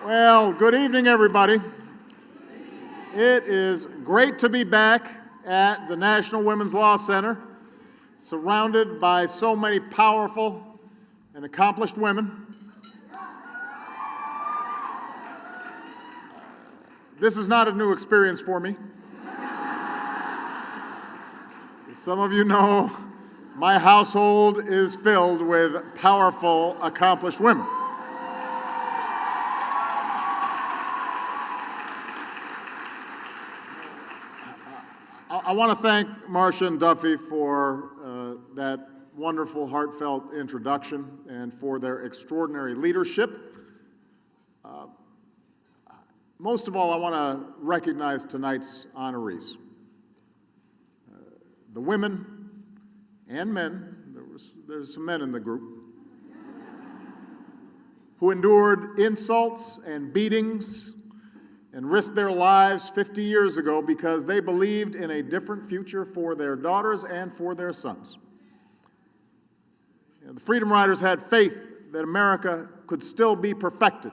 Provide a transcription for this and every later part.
Well, good evening, everybody. It is great to be back at the National Women's Law Center, surrounded by so many powerful and accomplished women. This is not a new experience for me. As some of you know, my household is filled with powerful, accomplished women. I want to thank Marcia and Duffy for that wonderful, heartfelt introduction and for their extraordinary leadership. Most of all, I want to recognize tonight's honorees. The women and men, there's some men in the group, who endured insults and beatings and risked their lives 50 years ago because they believed in a different future for their daughters and for their sons. The Freedom Riders had faith that America could still be perfected.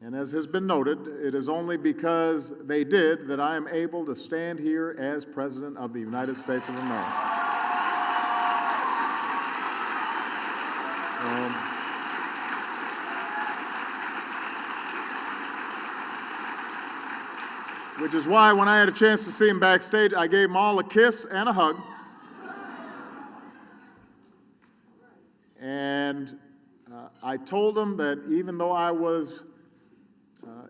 And as has been noted, it is only because they did that I am able to stand here as President of the United States of America. Which is why when I had a chance to see him backstage, I gave them all a kiss and a hug. And I told them that even though I was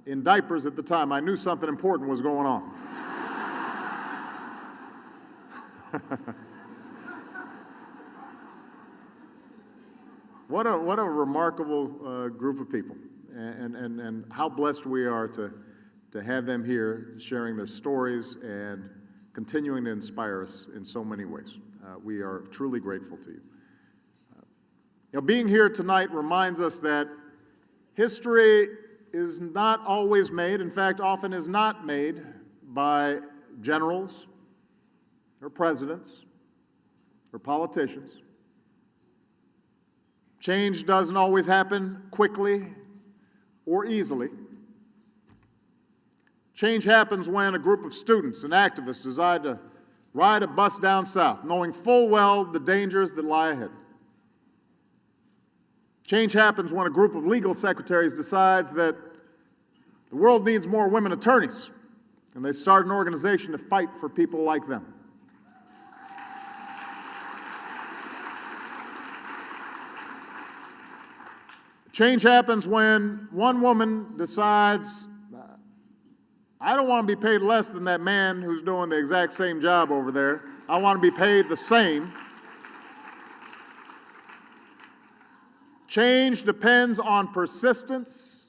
in diapers at the time, I knew something important was going on. What a remarkable group of people, and how blessed we are to have them here sharing their stories and continuing to inspire us in so many ways. We are truly grateful to you. Being here tonight reminds us that history is not always made, in fact, often is not made by generals or presidents or politicians. Change doesn't always happen quickly or easily. Change happens when a group of students and activists decide to ride a bus down south, knowing full well the dangers that lie ahead. Change happens when a group of legal secretaries decides that the world needs more women attorneys, and they start an organization to fight for people like them. Change happens when one woman decides, I don't want to be paid less than that man who's doing the exact same job over there. I want to be paid the same. Change depends on persistence,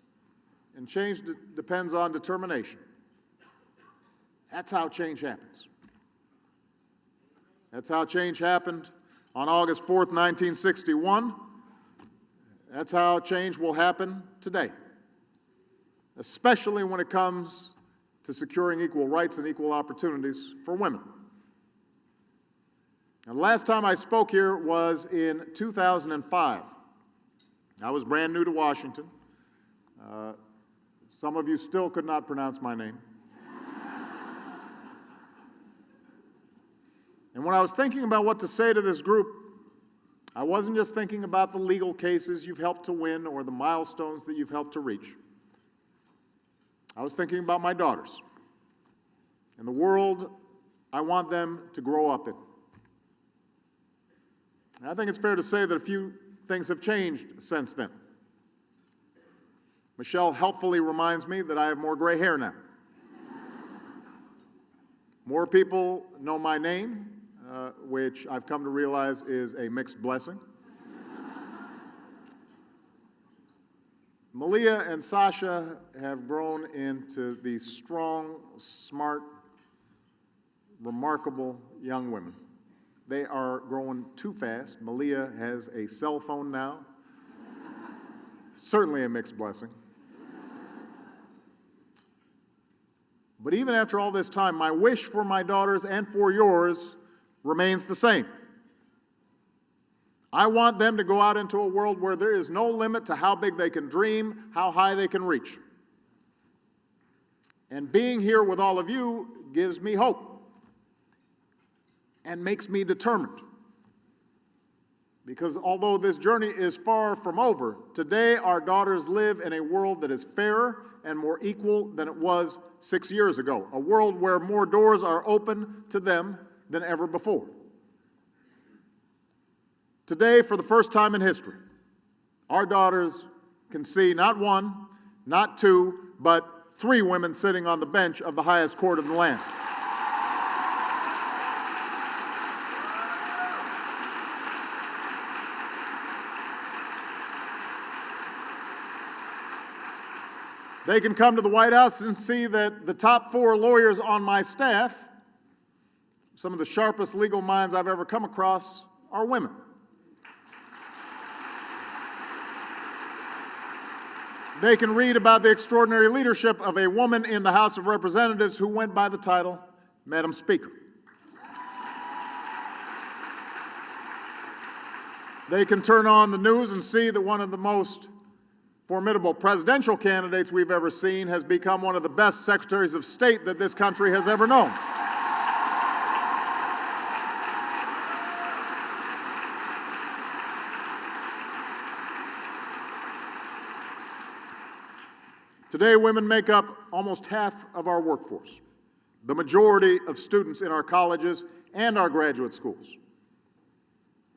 and change depends on determination. That's how change happens. That's how change happened on August 4th, 1961. That's how change will happen today, especially when it comes to securing equal rights and equal opportunities for women. Now, the last time I spoke here was in 2005. I was brand new to Washington. Some of you still could not pronounce my name. And when I was thinking about what to say to this group, I wasn't just thinking about the legal cases you've helped to win or the milestones that you've helped to reach. I was thinking about my daughters and the world I want them to grow up in. And I think it's fair to say that a few things have changed since then. Michelle helpfully reminds me that I have more gray hair now. More people know my name, which I've come to realize is a mixed blessing. Malia and Sasha have grown into these strong, smart, remarkable young women. They are growing too fast. Malia has a cell phone now. Certainly a mixed blessing. But even after all this time, my wish for my daughters and for yours remains the same. I want them to go out into a world where there is no limit to how big they can dream, how high they can reach. And being here with all of you gives me hope and makes me determined. Because although this journey is far from over, today our daughters live in a world that is fairer and more equal than it was 6 years ago, a world where more doors are open to them than ever before. Today, for the first time in history, our daughters can see not one, not two, but 3 women sitting on the bench of the highest court of the land. They can come to the White House and see that the top 4 lawyers on my staff, some of the sharpest legal minds I've ever come across, are women. They can read about the extraordinary leadership of a woman in the House of Representatives who went by the title Madam Speaker. They can turn on the news and see that one of the most formidable presidential candidates we've ever seen has become one of the best secretaries of state that this country has ever known. Today, women make up almost half of our workforce, the majority of students in our colleges and our graduate schools.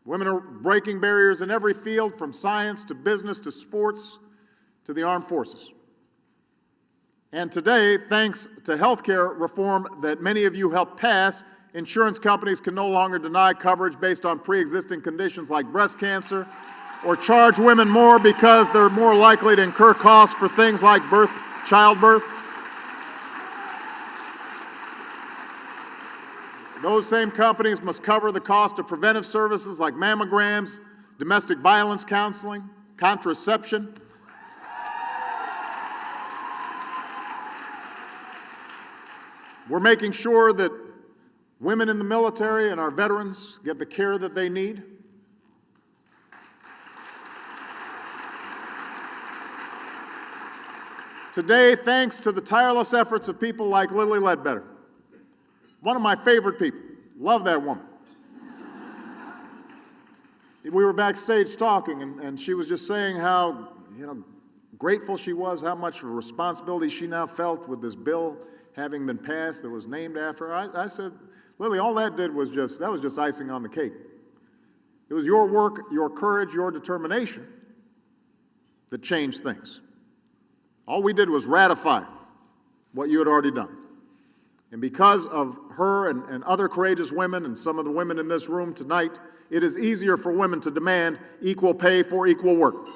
Women are breaking barriers in every field, from science to business to sports to the armed forces. And today, thanks to healthcare reform that many of you helped pass, insurance companies can no longer deny coverage based on pre-existing conditions like breast cancer, or charge women more because they're more likely to incur costs for things like childbirth. Those same companies must cover the cost of preventive services like mammograms, domestic violence counseling, contraception. We're making sure that women in the military and our veterans get the care that they need. Today, thanks to the tireless efforts of people like Lilly Ledbetter, one of my favorite people, love that woman. We were backstage talking, and she was just saying how, grateful she was, how much responsibility she now felt with this bill having been passed that was named after her. I said, Lily, all that did was just icing on the cake. It was your work, your courage, your determination that changed things. All we did was ratify what you had already done. And because of her and other courageous women and some of the women in this room tonight, it is easier for women to demand equal pay for equal work.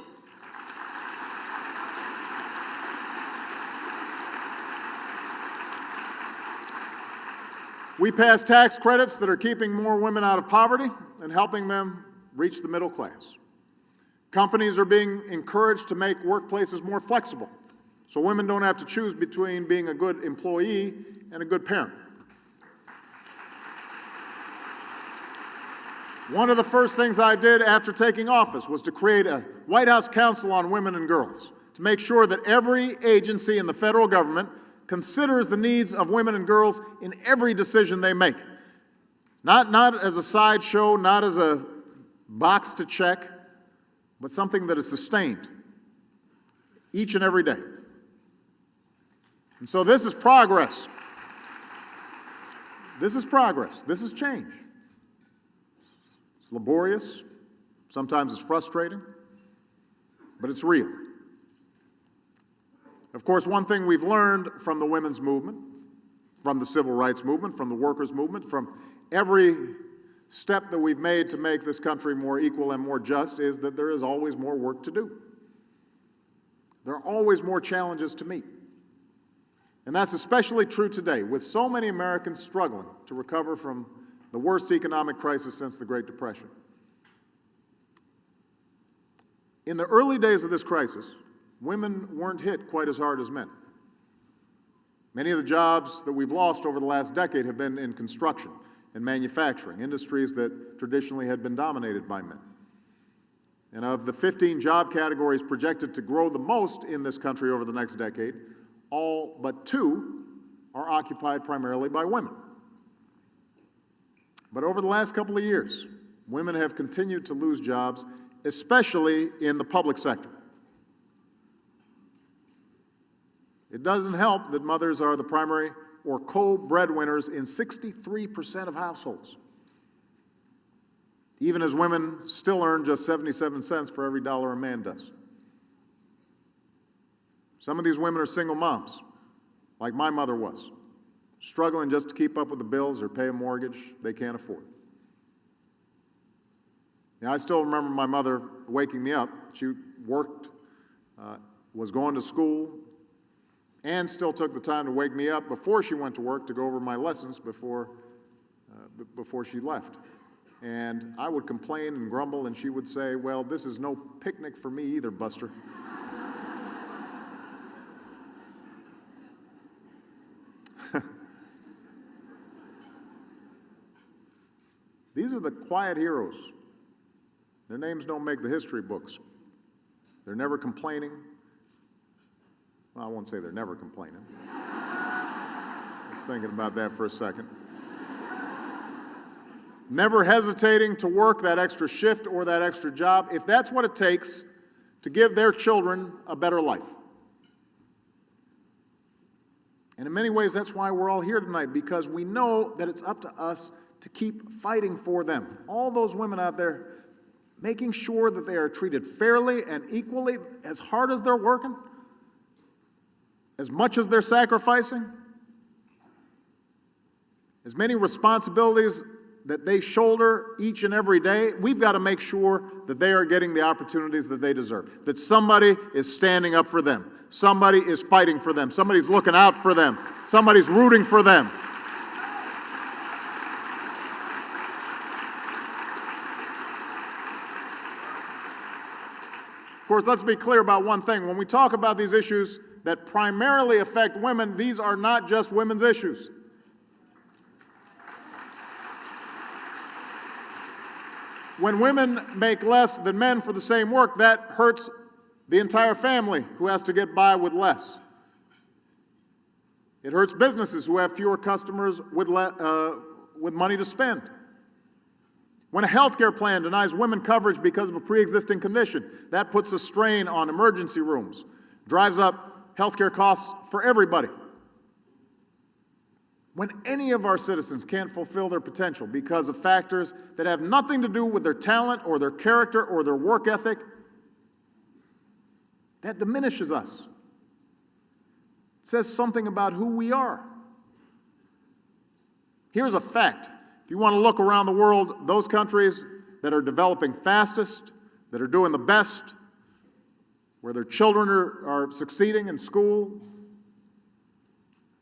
We passed tax credits that are keeping more women out of poverty and helping them reach the middle class. Companies are being encouraged to make workplaces more flexible, so women don't have to choose between being a good employee and a good parent. One of the first things I did after taking office was to create a White House Council on Women and Girls to make sure that every agency in the federal government considers the needs of women and girls in every decision they make. Not as a sideshow, not as a box to check, but something that is sustained each and every day. And so this is progress. This is progress. This is change. It's laborious. Sometimes it's frustrating, but it's real. Of course, one thing we've learned from the women's movement, from the civil rights movement, from the workers' movement, from every step that we've made to make this country more equal and more just, is that there is always more work to do. There are always more challenges to meet. And that's especially true today, with so many Americans struggling to recover from the worst economic crisis since the Great Depression. In the early days of this crisis, women weren't hit quite as hard as men. Many of the jobs that we've lost over the last decade have been in construction and manufacturing, industries that traditionally had been dominated by men. And of the 15 job categories projected to grow the most in this country over the next decade, all but 2 are occupied primarily by women. But over the last couple of years, women have continued to lose jobs, especially in the public sector. It doesn't help that mothers are the primary or co-breadwinners in 63% of households, even as women still earn just 77 cents for every dollar a man does. Some of these women are single moms, like my mother was, struggling just to keep up with the bills or pay a mortgage they can't afford. Now, I still remember my mother waking me up. She worked, was going to school, and still took the time to wake me up before she went to work to go over my lessons before she left. And I would complain and grumble, and she would say, "Well, this is no picnic for me either, Buster." These are the quiet heroes. Their names don't make the history books. They're never complaining. Well, I won't say they're never complaining. I was thinking about that for a second. Never hesitating to work that extra shift or that extra job if that's what it takes to give their children a better life. And in many ways, that's why we're all here tonight, because we know that it's up to us to keep fighting for them. All those women out there, making sure that they are treated fairly and equally, as hard as they're working, as much as they're sacrificing, as many responsibilities that they shoulder each and every day. We've got to make sure that they are getting the opportunities that they deserve, that somebody is standing up for them, somebody is fighting for them, somebody's looking out for them, somebody's rooting for them. Of course, let's be clear about one thing. When we talk about these issues that primarily affect women, these are not just women's issues. When women make less than men for the same work, that hurts the entire family who has to get by with less. It hurts businesses who have fewer customers with money to spend. When a health care plan denies women coverage because of a pre-existing condition, that puts a strain on emergency rooms, drives up health care costs for everybody. When any of our citizens can't fulfill their potential because of factors that have nothing to do with their talent or their character or their work ethic, that diminishes us. It says something about who we are. Here's a fact. If you want to look around the world, those countries that are developing fastest, that are doing the best, where their children are succeeding in school,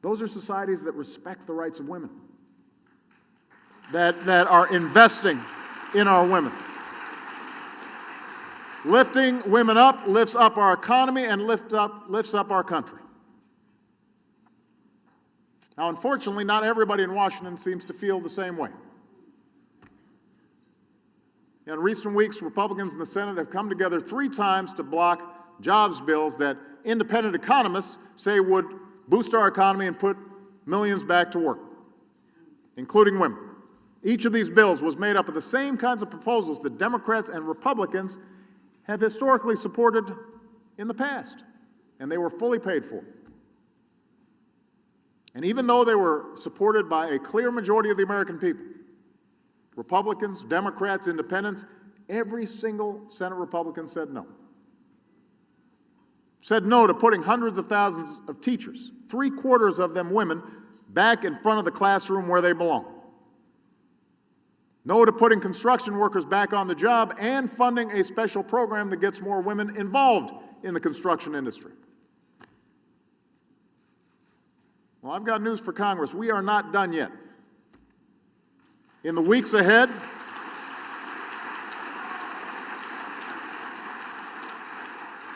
those are societies that respect the rights of women, that are investing in our women. Lifting women up lifts up our economy and lifts up our country. Now, unfortunately, not everybody in Washington seems to feel the same way. In recent weeks, Republicans in the Senate have come together 3 times to block jobs bills that independent economists say would boost our economy and put millions back to work, including women. Each of these bills was made up of the same kinds of proposals that Democrats and Republicans have historically supported in the past, and they were fully paid for. And even though they were supported by a clear majority of the American people, Republicans, Democrats, Independents, every single Senate Republican said no. Said no to putting hundreds of thousands of teachers, 3/4 of them women, back in front of the classroom where they belong. No to putting construction workers back on the job and funding a special program that gets more women involved in the construction industry. Well, I've got news for Congress. We are not done yet. In the weeks ahead,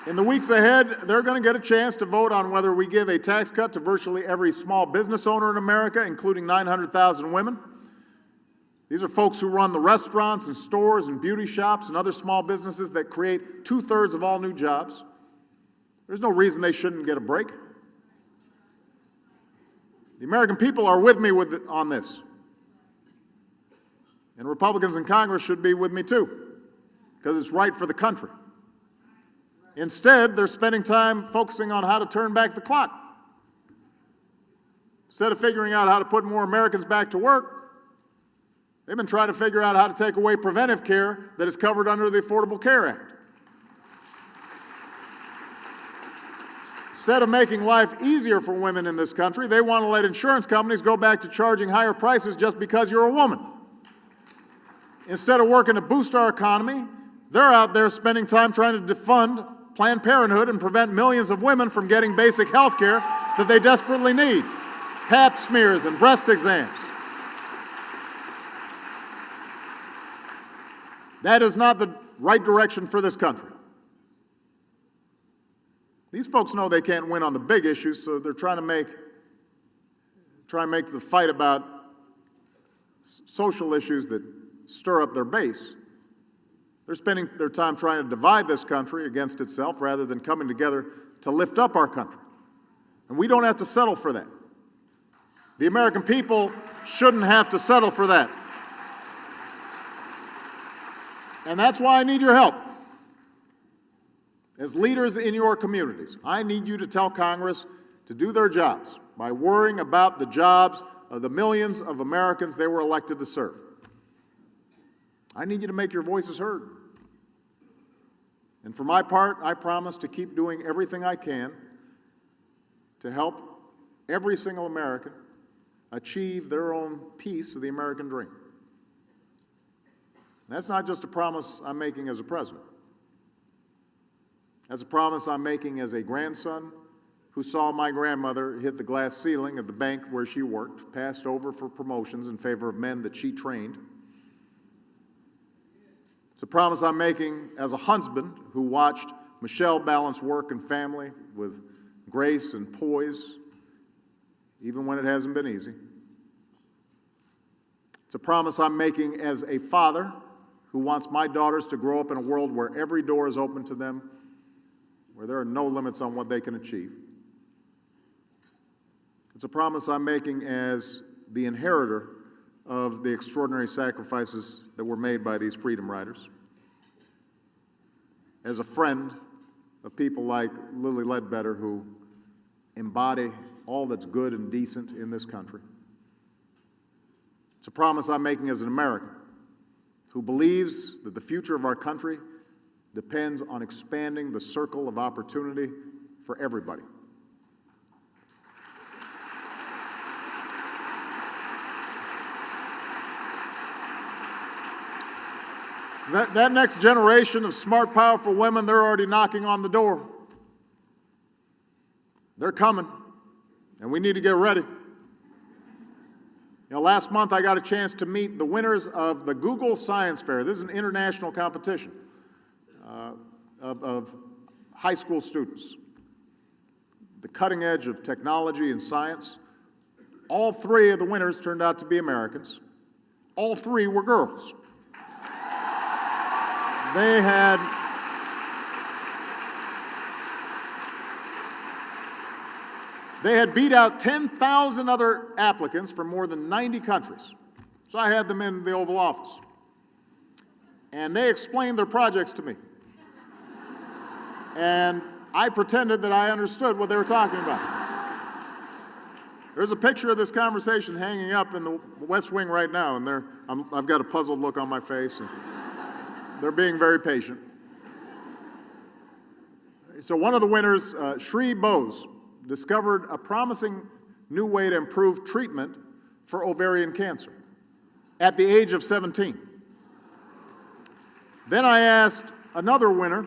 they're going to get a chance to vote on whether we give a tax cut to virtually every small business owner in America, including 900,000 women. These are folks who run the restaurants and stores and beauty shops and other small businesses that create 2/3 of all new jobs. There's no reason they shouldn't get a break. The American people are with me on this. And Republicans in Congress should be with me too, because it's right for the country. Instead, they're spending time focusing on how to turn back the clock. Instead of figuring out how to put more Americans back to work, they've been trying to figure out how to take away preventive care that is covered under the Affordable Care Act. Instead of making life easier for women in this country, they want to let insurance companies go back to charging higher prices just because you're a woman. Instead of working to boost our economy, they're out there spending time trying to defund Planned Parenthood and prevent millions of women from getting basic health care that they desperately need, pap smears and breast exams. That is not the right direction for this country. These folks know they can't win on the big issues, so they're trying to make the fight about social issues that stir up their base. They're spending their time trying to divide this country against itself rather than coming together to lift up our country. And we don't have to settle for that. The American people shouldn't have to settle for that. And that's why I need your help. As leaders in your communities, I need you to tell Congress to do their jobs by worrying about the jobs of the millions of Americans they were elected to serve. I need you to make your voices heard. And for my part, I promise to keep doing everything I can to help every single American achieve their own piece of the American dream. That's not just a promise I'm making as a president. That's a promise I'm making as a grandson who saw my grandmother hit the glass ceiling at the bank where she worked, passed over for promotions in favor of men that she trained. It's a promise I'm making as a husband who watched Michelle balance work and family with grace and poise, even when it hasn't been easy. It's a promise I'm making as a father who wants my daughters to grow up in a world where every door is open to them, where there are no limits on what they can achieve. It's a promise I'm making as the inheritor of the extraordinary sacrifices that were made by these freedom riders, as a friend of people like Lilly Ledbetter who embody all that's good and decent in this country. It's a promise I'm making as an American who believes that the future of our country depends on expanding the circle of opportunity for everybody. So that next generation of smart, powerful women, they're already knocking on the door. They're coming, and we need to get ready. Last month I got a chance to meet the winners of the Google Science Fair. This is an international competition of high school students. The cutting edge of technology and science. All three of the winners turned out to be Americans. All three were girls. They had beat out 10,000 other applicants from more than 90 countries. So I had them in the Oval Office. And they explained their projects to me. And I pretended that I understood what they were talking about. There's a picture of this conversation hanging up in the West Wing right now, and I've got a puzzled look on my face. And they're being very patient. So one of the winners, Sri Bose, discovered a promising new way to improve treatment for ovarian cancer at the age of 17. Then I asked another winner,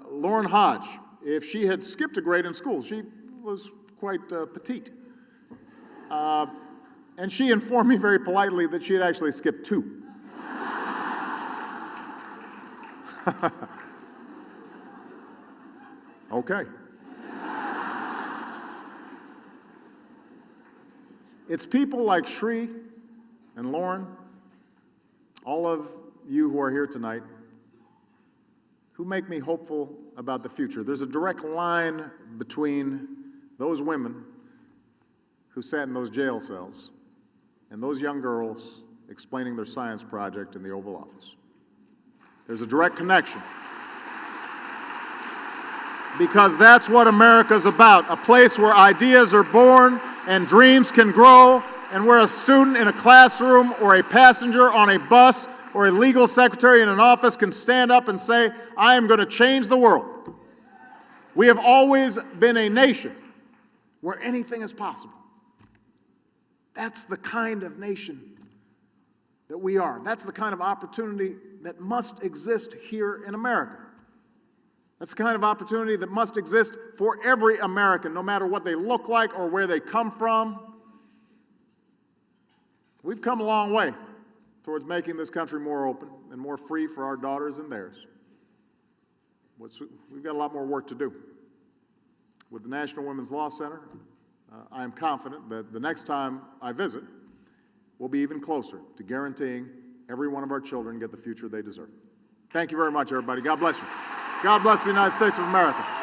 Lauren Hodge, if she had skipped a grade in school. She was quite petite. And she informed me very politely that she had actually skipped 2. Okay. It's people like Sri and Lauren all of you who are here tonight, who make me hopeful about the future. There's a direct line between those women who sat in those jail cells and those young girls explaining their science project in the Oval Office. There's a direct connection. Because that's what America's about, a place where ideas are born and dreams can grow, and where a student in a classroom or a passenger on a bus or a legal secretary in an office can stand up and say, I am going to change the world. We have always been a nation where anything is possible. That's the kind of nation that we are. That's the kind of opportunity that must exist here in America. That's the kind of opportunity that must exist for every American, no matter what they look like or where they come from. We've come a long way towards making this country more open and more free for our daughters and theirs. We've got a lot more work to do. With the National Women's Law Center, I am confident that the next time I visit, we'll be even closer to guaranteeing every one of our children get the future they deserve. Thank you very much, everybody. God bless you. God bless the United States of America.